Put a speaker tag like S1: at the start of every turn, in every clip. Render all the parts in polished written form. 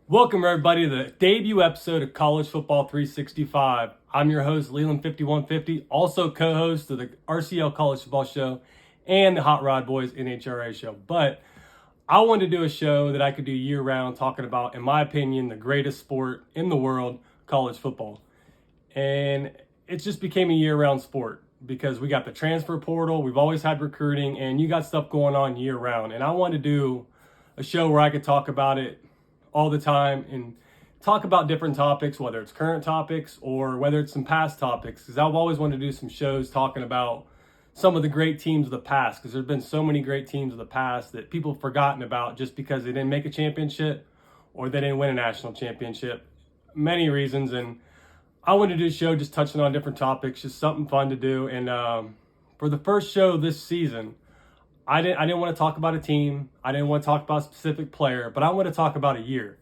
S1: Welcome, everybody, to the debut episode of College Football 365. I'm your host, Leland5150, also co-host of the RCL College Football Show and the Hot Rod Boys NHRA Show. But I wanted to do a show that I could do year-round talking about, in my opinion, the greatest sport in the world, college football. And it just became a year-round sport because we got the transfer portal, we've always had recruiting, and you got stuff going on year-round. And I wanted to do a show where I could talk about it all the time and talk about different topics, whether it's current topics or whether it's some past topics, because I've always wanted to do some shows talking about some of the great teams of the past, because there's been so many great teams of the past that people have forgotten about just because they didn't make a championship or they didn't win a national championship. Many reasons. And I wanted to do a show just touching on different topics, just something fun to do. And for the first show this season, I didn't want to talk about a team. I didn't want to talk about a specific player, but I want to talk about a year.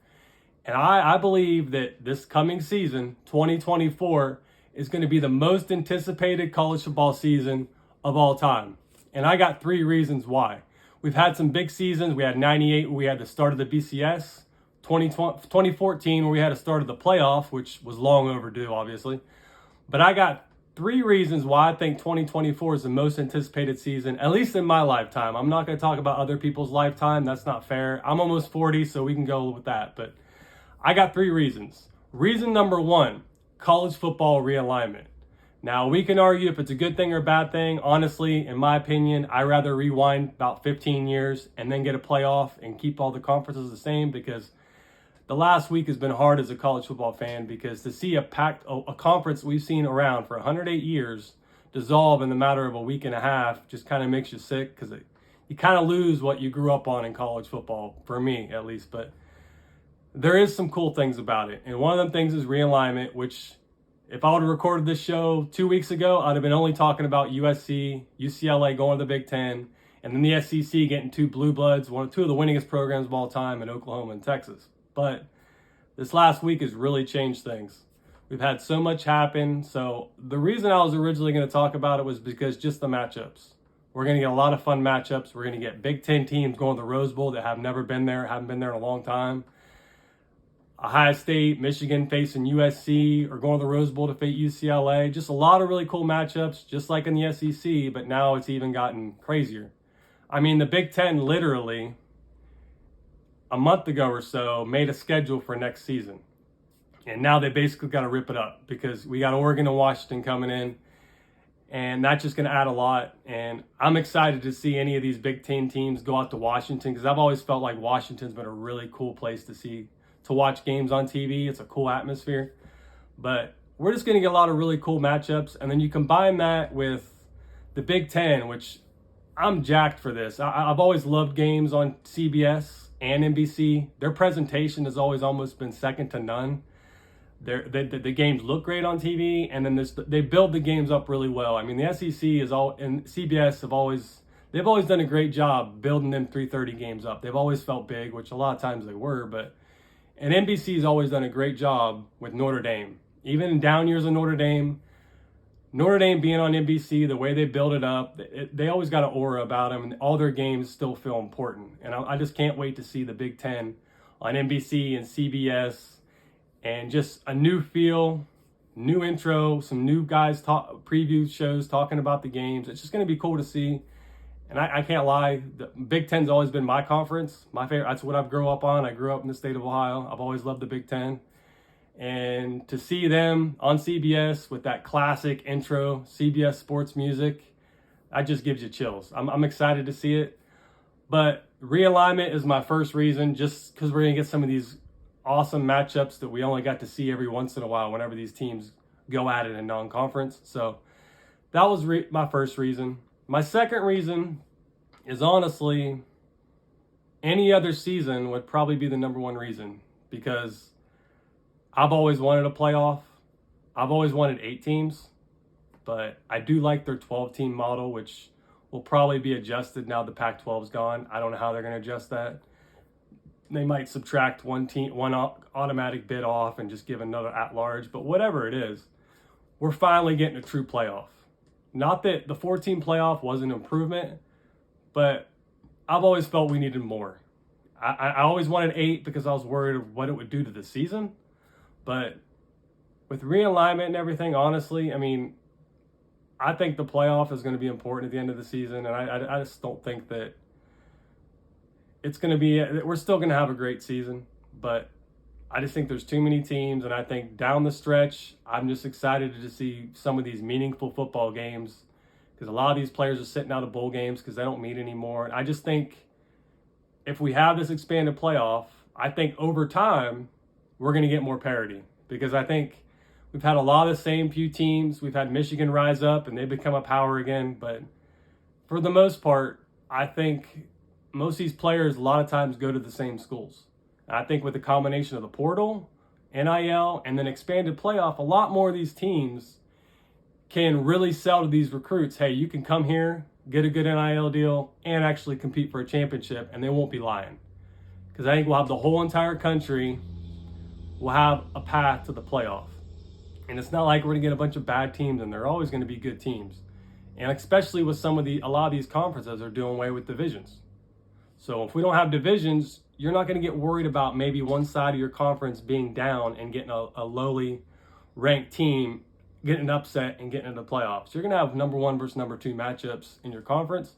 S1: And I believe that this coming season, 2024, is going to be the most anticipated college football season of all time. And I got three reasons why. We've had some big seasons. We had 98 where we had the start of the BCS, 2014 where we had a start of the playoff, which was long overdue, obviously. But I got three reasons why I think 2024 is the most anticipated season, at least in my lifetime. I'm not going to talk about other people's lifetime. That's not fair. I'm almost 40, so we can go with that. But I got three reasons. Reason number one, college football realignment. Now, we can argue if it's a good thing or a bad thing. Honestly, in my opinion, I'd rather rewind about 15 years and then get a playoff and keep all the conferences the same, because the last week has been hard as a college football fan, because to see a conference we've seen around for 108 years dissolve in the matter of a week and a half just kind of makes you sick, because you kind of lose what you grew up on in college football, for me at least. But there is some cool things about it. And one of them things is realignment, which if I would have recorded this show 2 weeks ago, I'd have been only talking about USC, UCLA going to the Big Ten, and then the SEC getting two blue bloods, two of the winningest programs of all time in Oklahoma and Texas. But this last week has really changed things. We've had so much happen. So the reason I was originally going to talk about it was because just the matchups. We're going to get a lot of fun matchups. We're going to get Big Ten teams going to the Rose Bowl that have never been there, haven't been there in a long time. Ohio State, Michigan facing USC, or going to the Rose Bowl to face UCLA. Just a lot of really cool matchups, just like in the SEC, but now it's even gotten crazier. I mean, the Big Ten literally a month ago or so made a schedule for next season, and now they basically got to rip it up, because we got Oregon and Washington coming in, and that's just going to add a lot. And I'm excited to see any of these Big Ten teams go out to Washington, because I've always felt like Washington's been a really cool place to watch games on TV. It's a cool atmosphere. But we're just going to get a lot of really cool matchups, and then you combine that with the Big Ten, which I'm jacked for this. I've always loved games on CBS and NBC. Their presentation has always almost been second to none. The games look great on TV, and then they build the games up really well. I mean, the SEC and CBS they've always done a great job building them 3:30 games up. They've always felt big, which a lot of times they were, and NBC has always done a great job with Notre Dame. Even in down years of Notre Dame being on NBC, the way they build it up, they always got an aura about them, and all their games still feel important. And I just can't wait to see the Big Ten on NBC and CBS, and just a new feel, new intro, some new guys preview shows talking about the games. It's just going to be cool to see. And I can't lie, the Big Ten's always been my conference, my favorite. That's what I've grown up on. I grew up in the state of Ohio. I've always loved the Big Ten. And to see them on CBS with that classic intro, CBS sports music, that just gives you chills. I'm excited to see it. But realignment is my first reason, just because we're going to get some of these awesome matchups that we only got to see every once in a while whenever these teams go at it in non-conference. So that was my first reason. My second reason is, honestly, any other season would probably be the number one reason, because I've always wanted a playoff. I've always wanted 8 teams, but I do like their 12-team model, which will probably be adjusted now the Pac-12's gone. I don't know how they're going to adjust that. They might subtract one automatic bid off and just give another at-large, but whatever it is, we're finally getting a true playoff. Not that the 14 playoff was an improvement, but I've always felt we needed more. I always wanted 8 because I was worried of what it would do to the season. But with realignment and everything, honestly, I mean, I think the playoff is going to be important at the end of the season. And I just don't think that it's going to be, we're still going to have a great season. But I just think there's too many teams. And I think down the stretch, I'm just excited to just see some of these meaningful football games, because a lot of these players are sitting out of bowl games because they don't meet anymore. And I just think if we have this expanded playoff, I think over time, we're going to get more parity, because I think we've had a lot of the same few teams. We've had Michigan rise up and they've become a power again. But for the most part, I think most of these players a lot of times go to the same schools. And I think with the combination of the portal, NIL, and then expanded playoff, a lot more of these teams can really sell to these recruits, hey, you can come here, get a good NIL deal, and actually compete for a championship, and they won't be lying. Because I think we'll have the whole entire country will have a path to the playoff. And it's not like we're going to get a bunch of bad teams, and they're always going to be good teams. And especially with a lot of these conferences are doing away with divisions. So if we don't have divisions, you're not going to get worried about maybe one side of your conference being down and getting a lowly ranked team getting an upset and getting into the playoffs. You're going to have number 1 versus number 2 matchups in your conference,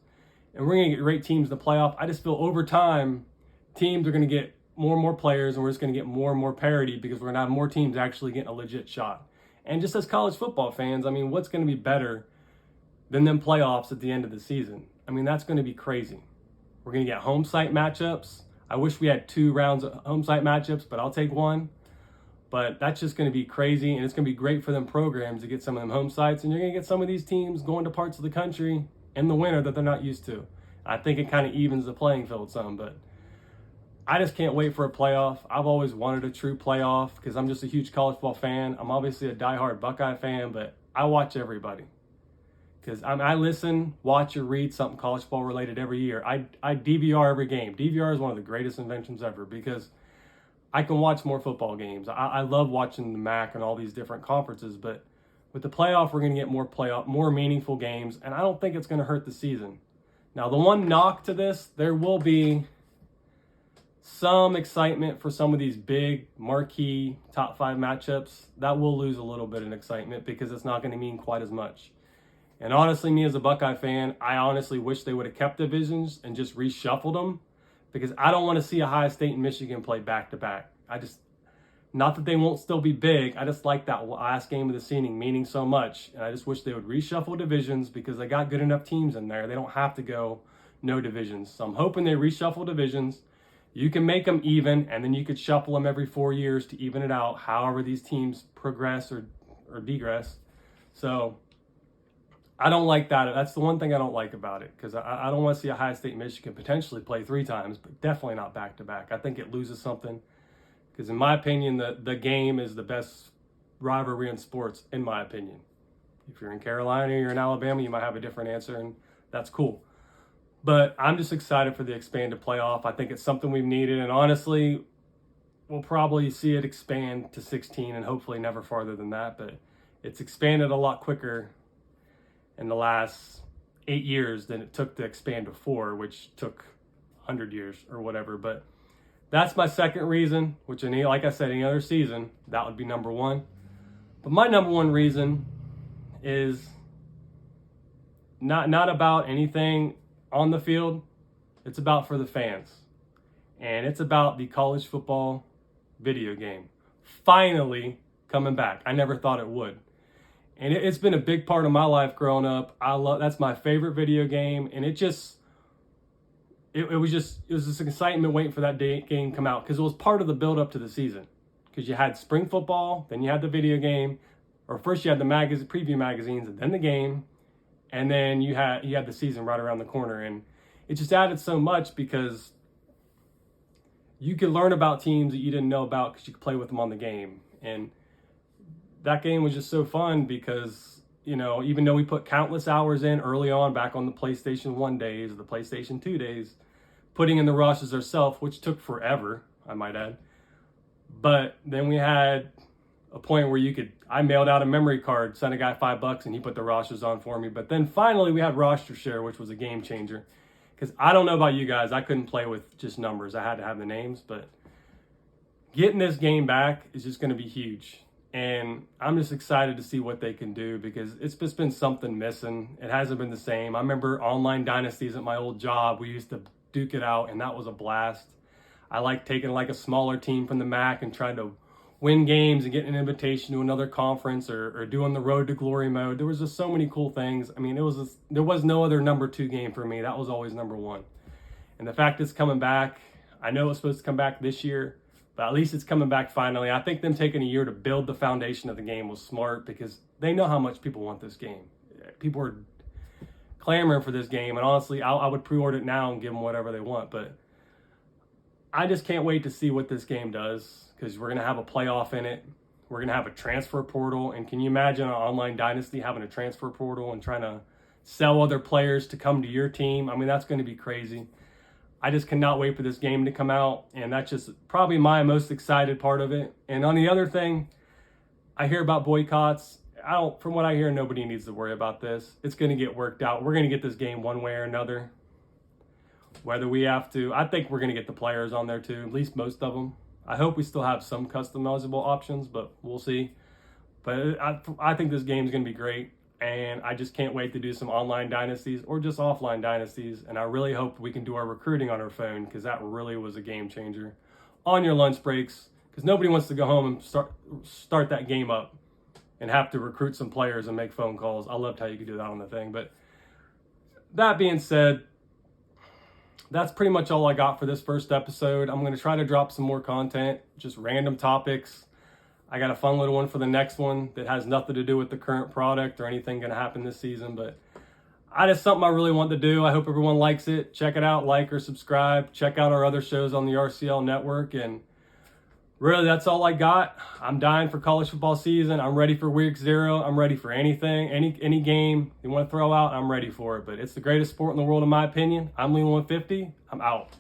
S1: and we're going to get great teams in the playoff. I just feel over time, teams are going to get more and more players, and we're just going to get more and more parity, because we're going to have more teams actually getting a legit shot. And just as college football fans, I mean, what's going to be better than them playoffs at the end of the season? I mean, that's going to be crazy. We're going to get home site matchups. I wish we had 2 rounds of home site matchups, but I'll take 1. But that's just going to be crazy, and it's going to be great for them programs to get some of them home sites, and you're going to get some of these teams going to parts of the country in the winter that they're not used to. I think it kind of evens the playing field some, but I just can't wait for a playoff. I've always wanted a true playoff because I'm just a huge college football fan. I'm obviously a diehard Buckeye fan, but I watch everybody. Because I listen, watch, or read something college football related every year. I DVR every game. DVR is one of the greatest inventions ever, because I can watch more football games. I love watching the MAC and all these different conferences, but with the playoff, we're going to get more meaningful games, and I don't think it's going to hurt the season. Now, the one knock to this, there will be some excitement for some of these big marquee top 5 matchups. That will lose a little bit in excitement because it's not going to mean quite as much. And honestly, me as a Buckeye fan, I honestly wish they would have kept divisions and just reshuffled them, because I don't want to see Ohio State and Michigan play back-to-back. Not that they won't still be big, I just like that last game of the season meaning so much. And I just wish they would reshuffle divisions, because they got good enough teams in there. They don't have to go no divisions. So I'm hoping they reshuffle divisions. You can make them even, and then you could shuffle them every 4 years to even it out, however these teams progress or degress. So I don't like that. That's the one thing I don't like about it, because I don't want to see Ohio State and Michigan potentially play 3 times, but definitely not back-to-back. I think it loses something, because in my opinion, the game is the best rivalry in sports, in my opinion. If you're in Carolina or you're in Alabama, you might have a different answer, and that's cool. But I'm just excited for the expanded playoff. I think it's something we've needed, and honestly, we'll probably see it expand to 16 and hopefully never farther than that, but it's expanded a lot quicker in the last 8 years than it took to expand to 4, which took 100 years or whatever. But that's my second reason, which, like I said, any other season, that would be number 1. But my number 1 reason is not about anything on the field. It's about for the fans. And it's about the college football video game finally coming back. I never thought it would. And it's been a big part of my life growing up. That's my favorite video game, and it was this excitement waiting for that game to come out, because it was part of the build up to the season. Because you had spring football, then you had the video game, or first you had the preview magazines, and then the game, and then you had the season right around the corner, and it just added so much, because you could learn about teams that you didn't know about because you could play with them on the game. And that game was just so fun because, even though we put countless hours in early on back on the PlayStation 1 days, the PlayStation 2 days, putting in the rosters ourselves, which took forever, I might add. But then we had a point where I mailed out a memory card, sent a guy $5 and he put the rosters on for me. But then finally we had roster share, which was a game changer. because I don't know about you guys. I couldn't play with just numbers. I had to have the names, but getting this game back is just going to be huge. And I'm just excited to see what they can do because it's just been something missing. It hasn't been the same. I remember online dynasties at my old job. We used to duke it out, and that was a blast. I like taking like a smaller team from the MAC and trying to win games and get an invitation to another conference or doing the road to glory mode. There was just so many cool things. I mean, there was no other number 2 game for me. That was always number 1. And the fact it's coming back, I know it's supposed to come back this year, but at least it's coming back finally. I think them taking a year to build the foundation of the game was smart because they know how much people want this game. People are clamoring for this game, and honestly, I would pre-order it now and give them whatever they want. But I just can't wait to see what this game does because we're going to have a playoff in it. We're going to have a transfer portal, and can you imagine an online dynasty having a transfer portal and trying to sell other players to come to your team? I mean, that's going to be crazy. I just cannot wait for this game to come out, and that's just probably my most excited part of it. And on the other thing, I hear about boycotts. From what I hear, nobody needs to worry about this. It's going to get worked out. We're going to get this game one way or another. Whether we have to, I think we're going to get the players on there too, at least most of them. I hope we still have some customizable options, but we'll see. But I think this game is going to be great. And I just can't wait to do some online dynasties or just offline dynasties. And I really hope we can do our recruiting on our phone because that really was a game changer on your lunch breaks. Because nobody wants to go home and start that game up and have to recruit some players and make phone calls. I loved how you could do that on the thing. But that being said, that's pretty much all I got for this first episode. I'm going to try to drop some more content, just random topics. I got a fun little one for the next one that has nothing to do with the current product or anything going to happen this season, but just something I really want to do. I hope everyone likes it. Check it out, like or subscribe. Check out our other shows on the RCL network, and really that's all I got. I'm dying for college football season. I'm ready for week 0. I'm ready for anything, any game you want to throw out, I'm ready for it. But it's the greatest sport in the world in my opinion. I'm Leland 150. I'm out.